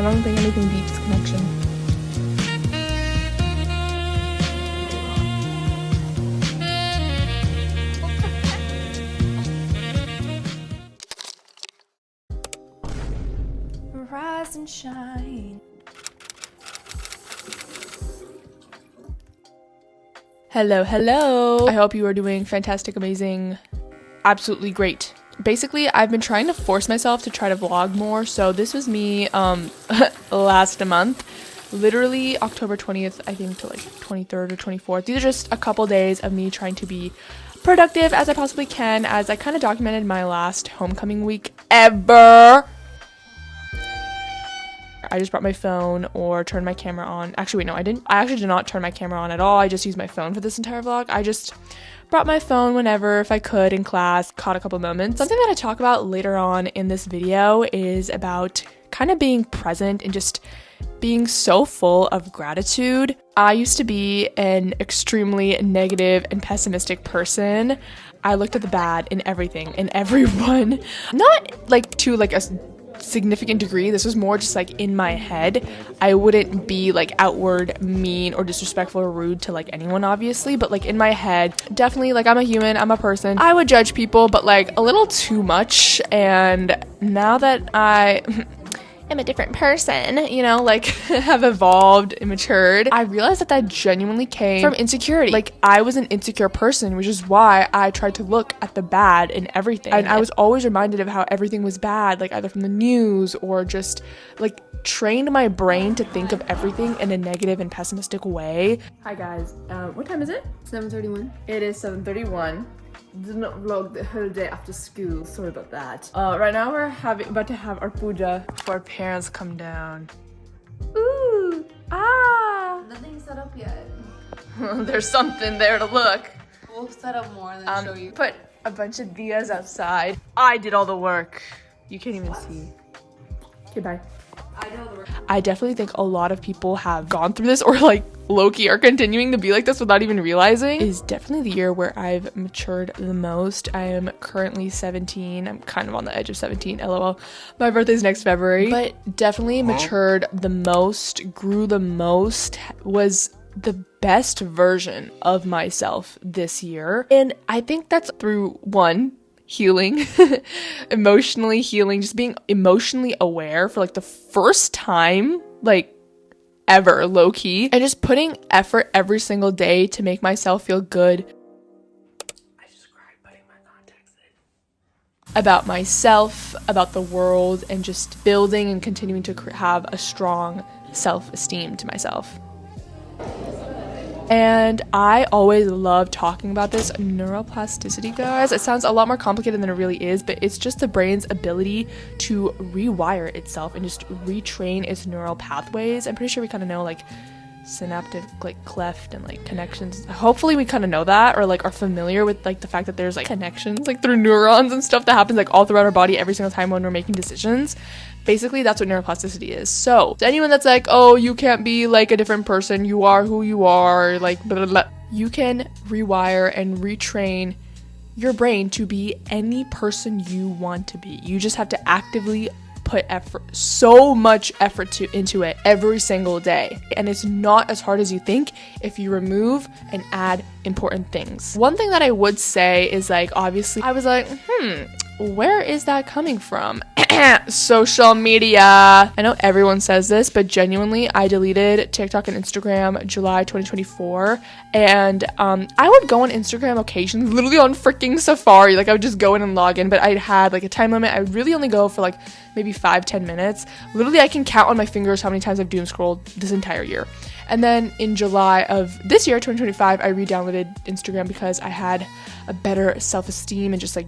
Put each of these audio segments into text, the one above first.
I don't think anything beats connection. Rise and shine. Hello. I hope you are doing fantastic, amazing, absolutely great. Basically, I've been trying to force myself to try to vlog more. So this was me last month, literally October 20th, I think, to like 23rd or 24th. These are just a couple days of me trying to be productive as I possibly can, as I kind of documented my last homecoming week ever. I just brought my phone or turned my camera on. Actually, wait, no, I didn't. I actually did not turn my camera on at all. I just used my phone for this entire vlog. I just brought my phone whenever, if I could, in class, caught a couple moments. Something that I talk about later on in this video is about kind of being present and just being so full of gratitude. I used to be an extremely negative and pessimistic person. I looked at the bad in everything and everyone. Not like to like a significant degree. This was more just like in my head. I wouldn't be like outward mean or disrespectful or rude to like anyone, obviously, but like in my head, definitely, like, I'm a human, I'm a person. I would judge people, but like a little too much. And now that I am a different person, you know, like have evolved and matured, I realized that that genuinely came from insecurity. Like, I was an insecure person, which is why I tried to look at the bad in everything. And I was always reminded of how everything was bad, like either from the news or just like trained my brain to think of everything in a negative and pessimistic way. Hi guys, what time is it? 7:31. It is 7:31. Did not vlog the whole day after school, sorry about that. Right now we're about to have our puja before our parents come down. Ooh, Nothing's set up yet. There's something there to look. We'll set up more and then show you. Put a bunch of diyas outside. I did all the work. You can't even see. Okay, bye. I know the work. I definitely think a lot of people have gone through this, or like low-key are continuing to be like this without even realizing. Is definitely the year where I've matured the most. I am currently 17. I'm kind of on the edge of 17, lol. My birthday's next February. But definitely matured the most, grew the most, was the best version of myself this year. And I think that's through, one, healing, emotionally healing, just being emotionally aware for like the first time, like ever, low-key, and just putting effort every single day to make myself feel good. I just cried putting my contacts in. About myself, about the world, and just building and continuing to have a strong self-esteem to myself. And I always love talking about this neuroplasticity, guys. It sounds a lot more complicated than it really is, but it's just the brain's ability to rewire itself and just retrain its neural pathways. I'm pretty sure we kind of know like synaptic like cleft and like connections. Hopefully we kind of know that, or like are familiar with like the fact that there's like connections like through neurons and stuff that happens like all throughout our body every single time when we're making decisions. Basically, that's what neuroplasticity is. So, to anyone that's like, oh, you can't be like a different person, you are who you are, like blah, blah, blah. You can rewire and retrain your brain to be any person you want to be. You just have to actively put effort, so much effort into it every single day. And it's not as hard as you think if you remove and add important things. One thing that I would say is like, obviously, I was like, where is that coming from? Social media. I know everyone says this, but genuinely, I deleted TikTok and Instagram July 2024, and I would go on Instagram occasionally, literally on freaking Safari. Like, I would just go in and log in, but I had like a time limit. I would really only go for like maybe 5-10 minutes. Literally, I can count on my fingers how many times I've doom scrolled this entire year. And then in July of this year, 2025, I re-downloaded Instagram because I had a better self-esteem and just like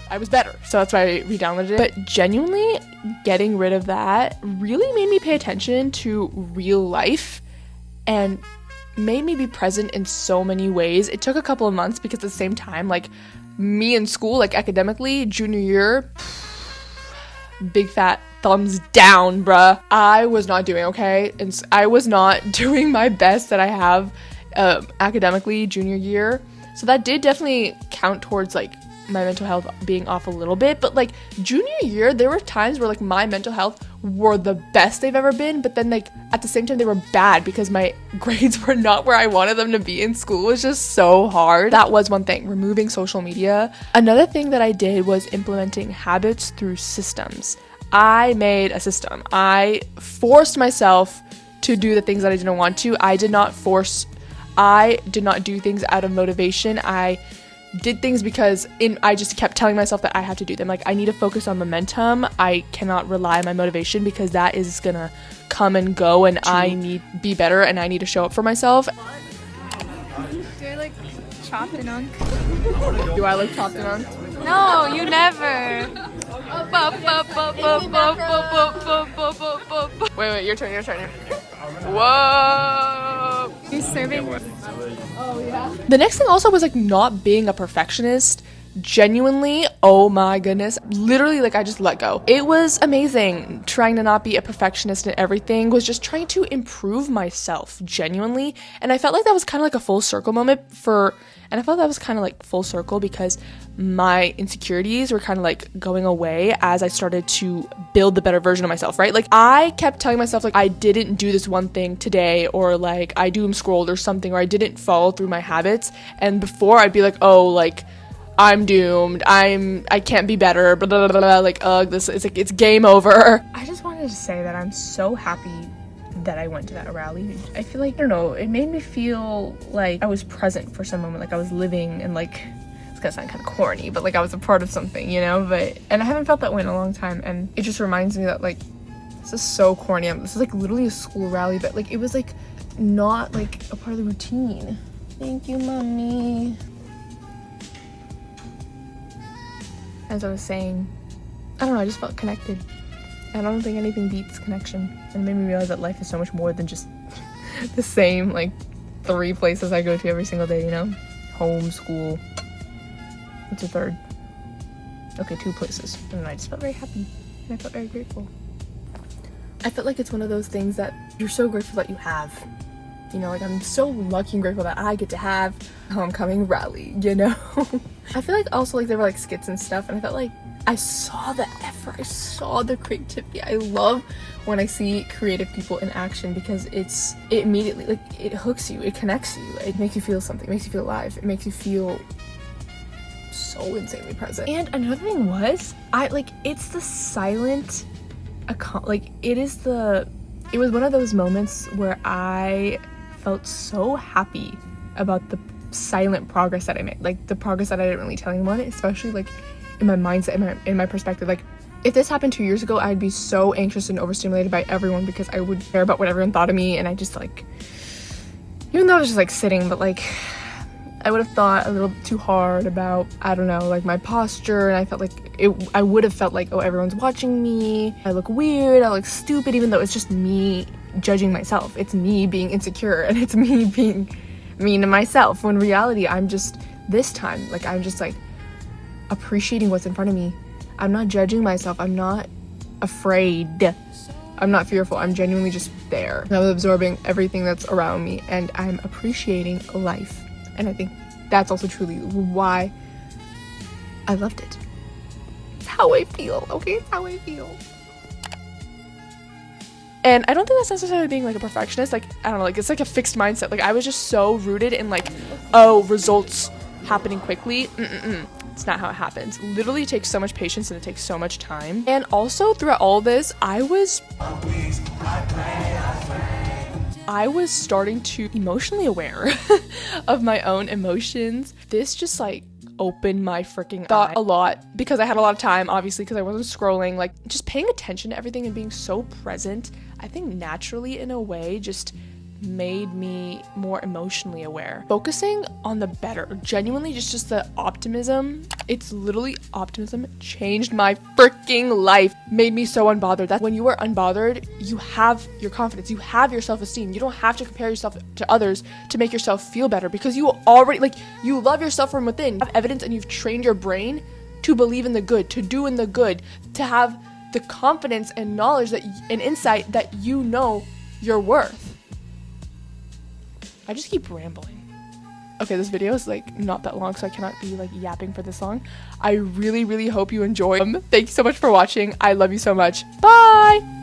I was better. So that's why I re-downloaded it. But genuinely getting rid of that really made me pay attention to real life and made me be present in so many ways. It took a couple of months because at the same time, like me in school, like academically, junior year, big fat thumbs down, bruh. I was not doing okay, and I was not doing my best that I have academically junior year. So that did definitely count towards like my mental health being off a little bit. But like junior year, there were times where like my mental health were the best they've ever been, but then like at the same time they were bad because my grades were not where I wanted them to be in school. It was just so hard. That was one thing, removing social media. Another thing that I did was implementing habits through systems. I made a system. I forced myself to do the things that I didn't want to. I did not do things out of motivation. I did things because I just kept telling myself that I have to do them. Like, I need to focus on momentum. I cannot rely on my motivation because that is gonna come and go, and I need to be better and I need to show up for myself. Do I look chopped and on? Do I look chopped and on? No, you never. Wait, your turn. Whoa! You're serving. The next thing also was like not being a perfectionist. Genuinely, oh my goodness, literally, like, I just let go. It was amazing. Trying to not be a perfectionist in everything was just trying to improve myself, genuinely. And I felt like that was kind of like a full circle moment because my insecurities were kind of like going away as I started to build the better version of myself, right? Like, I kept telling myself like I didn't do this one thing today, or like I doom scrolled or something, or I didn't follow through my habits. And before I'd be like, oh, like, I'm doomed, I can't be better, blah, blah, blah, blah, like, this is like, it's game over. I just wanted to say that I'm so happy that I went to that rally. I feel like, I don't know, it made me feel like I was present for some moment, like I was living, and like, it's gonna sound kind of corny, but like I was a part of something, you know? And I haven't felt that way in a long time, and it just reminds me that, like, this is so corny. This is like literally a school rally, but like it was like not like a part of the routine. Thank you, mommy. As I was saying, I don't know, I just felt connected. And I don't think anything beats connection. And it made me realize that life is so much more than just the same, like, 3 places I go to every single day, you know? Home, school. What's a third? Okay, 2 places. And I just felt very happy. And I felt very grateful. I felt like it's one of those things that you're so grateful that you have. You know, like, I'm so lucky and grateful that I get to have a homecoming rally, you know? I feel like also, like, there were, like, skits and stuff, and I felt like I saw the effort, I saw the creativity. I love when I see creative people in action because it immediately, like, it hooks you, it connects you, it makes you feel something, it makes you feel alive, it makes you feel so insanely present. And another thing was, it's the silent, it was one of those moments where I felt so happy about the silent progress that I made, like the progress that I didn't really tell anyone, especially like in my mindset, in my perspective. Like, if this happened 2 years ago, I'd be so anxious and overstimulated by everyone because I would care about what everyone thought of me, and I just, like, even though I was just like sitting, but like I would have thought a little too hard about, I don't know, like my posture, and I felt like I would have felt like, oh, everyone's watching me, I look weird, I look stupid, even though it's just me judging myself, it's me being insecure, and it's me being mean to myself, when in reality I'm just appreciating what's in front of me. I'm not judging myself, I'm not afraid, I'm not fearful, I'm genuinely just there. I'm absorbing everything that's around me, and I'm appreciating life. And I think that's also truly why I loved it. It's how I feel, okay? It's how I feel. And I don't think that's necessarily being like a perfectionist. Like, I don't know, like, it's like a fixed mindset. Like, I was just so rooted in like, oh, results happening quickly. It's not how it happens. Literally, it takes so much patience and it takes so much time. And also throughout all this, I was starting to emotionally aware of my own emotions. This just like opened my freaking thought a lot because I had a lot of time, obviously, because I wasn't scrolling. Like, just paying attention to everything and being so present, I think naturally in a way just made me more emotionally aware. Focusing on the better, genuinely just the optimism, it's literally optimism changed my freaking life, made me so unbothered. That when you are unbothered, you have your confidence, you have your self-esteem, you don't have to compare yourself to others to make yourself feel better because you already, like, you love yourself from within. You have evidence and you've trained your brain to believe in the good, to do in the good, to have the confidence and knowledge that and insight that you know your worth. I just keep rambling. Okay, this video is like not that long, so I cannot be like yapping for this long. I really, really hope you enjoy. Thank you so much for watching. I love you so much. Bye!